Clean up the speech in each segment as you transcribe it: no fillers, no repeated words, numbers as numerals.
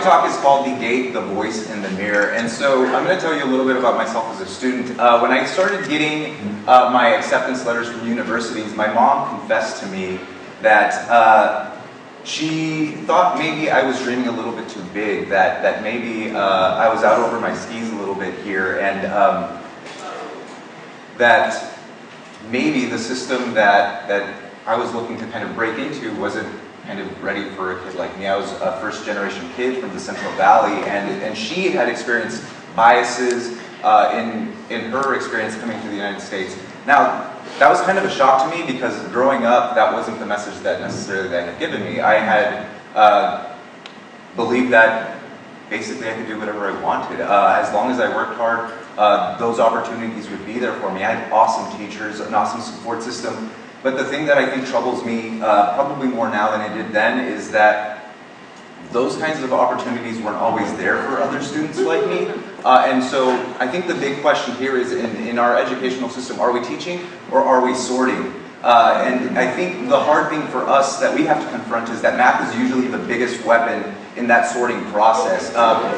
talk is called The Gate, the Voice, and the Mirror. And so I'm going to tell you a little bit about myself as a student. When I started getting my acceptance letters from universities, my mom confessed to me that she thought maybe I was dreaming a little bit too big, that maybe I was out over my skis a little bit here, and that maybe the system that I was looking to kind of break into wasn't kind of ready for a kid like me. I was a first-generation kid from the Central Valley, and she had experienced biases in her experience coming to the United States. Now, that was kind of a shock to me because growing up, that wasn't the message that necessarily they had given me. I had believed that basically I could do whatever I wanted. As long as I worked hard, those opportunities would be there for me. I had awesome teachers, an awesome support system. But the thing that I think troubles me, probably more now than it did then, is that those kinds of opportunities weren't always there for other students like me. And so I think the big question here is, in our educational system, are we teaching or are we sorting? And I think the hard thing for us that we have to confront is that math is usually the biggest weapon in that sorting process.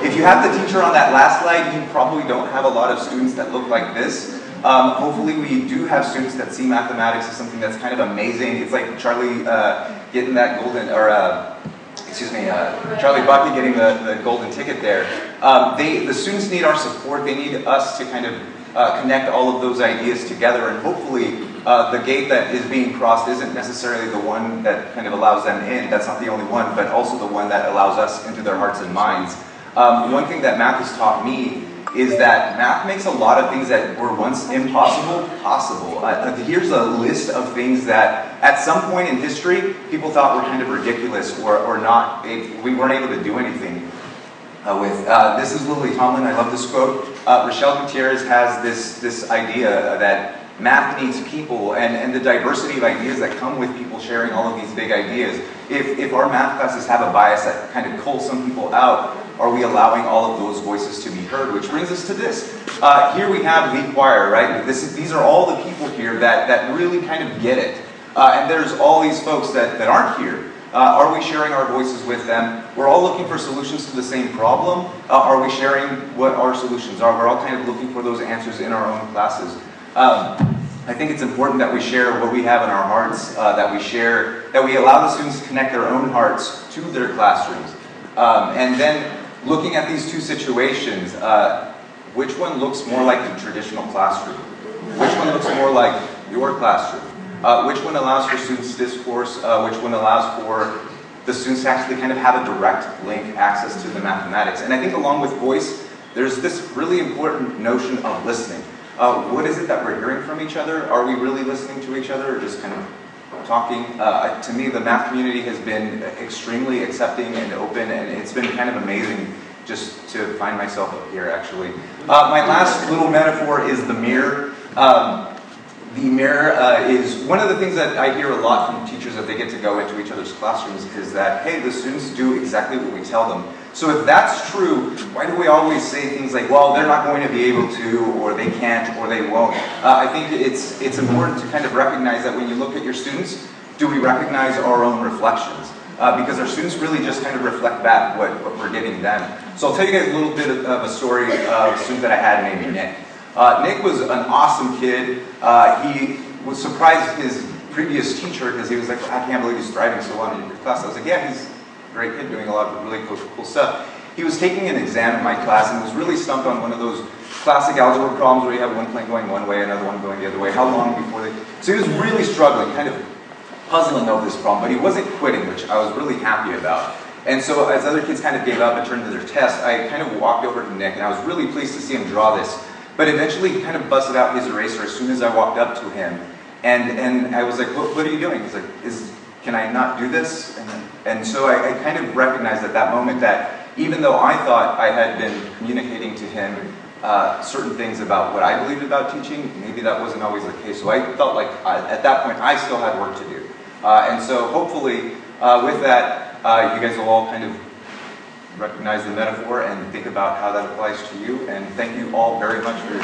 If you have the teacher on that last slide, you probably don't have a lot of students that look like this. Hopefully we do have students that see mathematics as something that's kind of amazing. It's like Charlie getting that golden, or Charlie Bucket getting the golden ticket there. The students need our support. They need us to kind of connect all of those ideas together, and hopefully the gate that is being crossed isn't necessarily the one that kind of allows them in. That's not the only one, but also the one that allows us into their hearts and minds. One thing that math has taught me is that math makes a lot of things that were once impossible, possible. Here's a list of things that at some point in history, people thought were kind of ridiculous or not, we weren't able to do anything with. This is Lily Tomlin, I love this quote. Rochelle Gutierrez has this idea that math needs people and the diversity of ideas that come with people sharing all of these big ideas. If our math classes have a bias that kind of culls some people out, are we allowing all of those voices to be heard? Which brings us to this. Here we have the choir, right? These are all the people here that really kind of get it. And there's all these folks that aren't here. Are we sharing our voices with them? We're all looking for solutions to the same problem. Are we sharing what our solutions are? We're all kind of looking for those answers in our own classes. I think it's important that we share what we have in our hearts, that we allow the students to connect their own hearts to their classrooms. And then looking at these two situations, which one looks more like the traditional classroom? Which one looks more like your classroom? Which one allows for students' discourse? Which one allows for the students to actually kind of have a direct link access to the mathematics? And I think along with voice, there's this really important notion of listening. What is it that we're hearing from each other? Are we really listening to each other or just kind of talking? To me, the math community has been extremely accepting and open, and it's been kind of amazing just to find myself up here, actually. My last little metaphor is the mirror. The mirror is one of the things that I hear a lot from teachers that they get to go into each other's classrooms is that, hey, the students do exactly what we tell them. So if that's true, why do we always say things like, well, they're not going to be able to, or they can't, or they won't? I think it's important to kind of recognize that when you look at your students, do we recognize our own reflections? Because our students really just kind of reflect back what we're giving them. So I'll tell you guys a little bit of a story of a student that I had named Nick. Nick was an awesome kid. He was surprised his previous teacher because he was like, I can't believe he's thriving so well in your class. I was like, yeah, he's a great kid doing a lot of really cool stuff. He was taking an exam in my class and was really stumped on one of those classic algebra problems where you have one plane going one way, another one going the other way. How long before they... So he was really struggling, kind of puzzling over this problem, but he wasn't quitting, which I was really happy about. And so as other kids kind of gave up and turned to their test, I kind of walked over to Nick and I was really pleased to see him draw this. But eventually he kind of busted out his eraser as soon as I walked up to him. And I was like, what are you doing? He's like, can I not do this? And so I kind of recognized at that moment that even though I thought I had been communicating to him certain things about what I believed about teaching, maybe that wasn't always the case. So I felt like at that point I still had work to do. And so hopefully with that, you guys will all kind of recognize the metaphor and think about how that applies to you. And thank you all very much for your